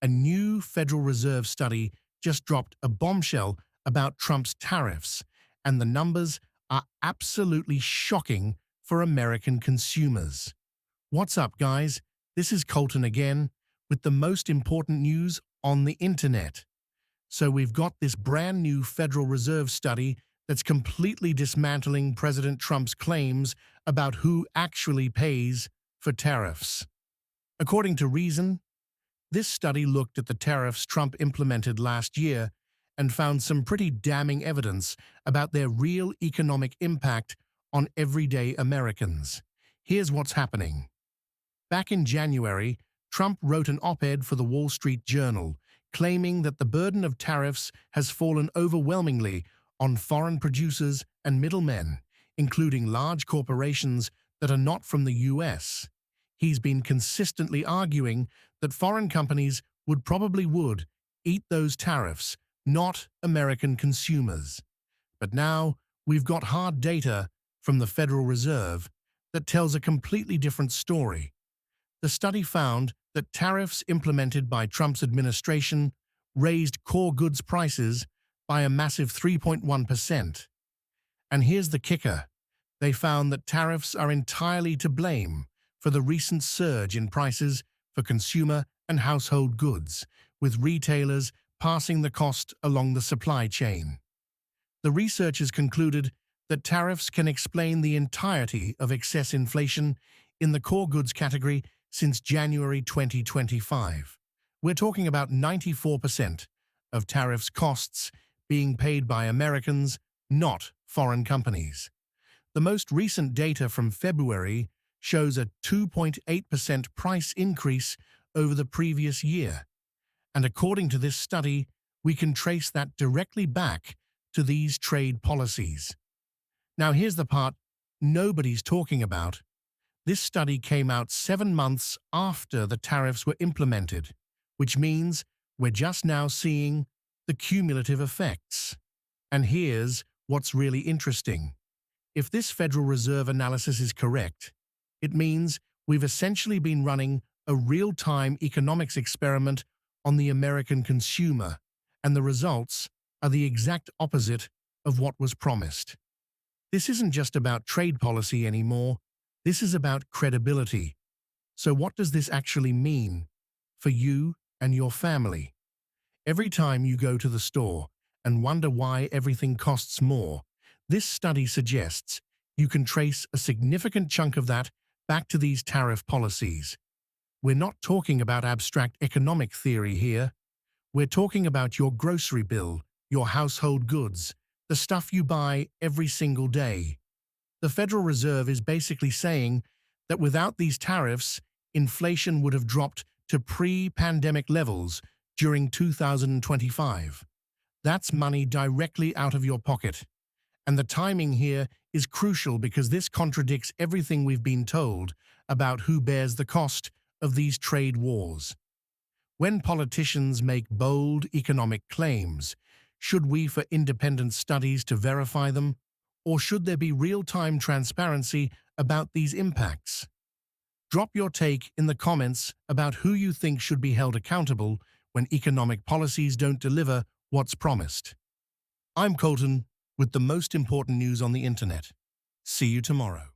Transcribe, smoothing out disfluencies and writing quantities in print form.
A new Federal Reserve study just dropped a bombshell about Trump's tariffs, and the numbers are absolutely shocking for American consumers. What's up, guys? This is Colton again with the most important news on the internet. So we've got this brand new Federal Reserve study that's completely dismantling President Trump's claims about who actually pays for tariffs. According to Reason, this study looked at the tariffs Trump implemented last year and found some pretty damning evidence about their real economic impact on everyday Americans. Here's what's happening. Back in January, Trump wrote an op-ed for the Wall Street Journal, claiming that the burden of tariffs has fallen overwhelmingly on foreign producers and middlemen, including large corporations that are not from the US. He's been consistently arguing that foreign companies would eat those tariffs, not American consumers. But now we've got hard data from the Federal Reserve that tells a completely different story. The study found that tariffs implemented by Trump's administration raised core goods prices by a massive 3.1%. And here's the kicker. They found that tariffs are entirely to blame for the recent surge in prices for consumer and household goods, with retailers passing the cost along the supply chain. The researchers concluded that tariffs can explain the entirety of excess inflation in the core goods category since January 2025. We're talking about 94% of tariffs costs being paid by Americans, not foreign companies. The most recent data from February shows a 2.8% price increase over the previous year. And according to this study, we can trace that directly back to these trade policies. Now here's the part nobody's talking about. This study came out 7 months after the tariffs were implemented, which means we're just now seeing the cumulative effects. And here's what's really interesting. If this Federal Reserve analysis is correct, it means we've essentially been running a real-time economics experiment on the American consumer, and the results are the exact opposite of what was promised. This isn't just about trade policy anymore. This is about credibility. So what does this actually mean for you and your family? Every time you go to the store and wonder why everything costs more, this study suggests you can trace a significant chunk of that back to these tariff policies. We're not talking about abstract economic theory here. We're talking about your grocery bill, your household goods, the stuff you buy every single day. The Federal Reserve is basically saying that without these tariffs, inflation would have dropped to pre-pandemic levels during 2025. That's money directly out of your pocket. And the timing here is crucial because this contradicts everything we've been told about who bears the cost of these trade wars. When politicians make bold economic claims, should we for independent studies to verify them? Or should there be real-time transparency about these impacts? Drop your take in the comments about who you think should be held accountable when economic policies don't deliver what's promised. I'm Colton with the most important news on the internet. See you tomorrow.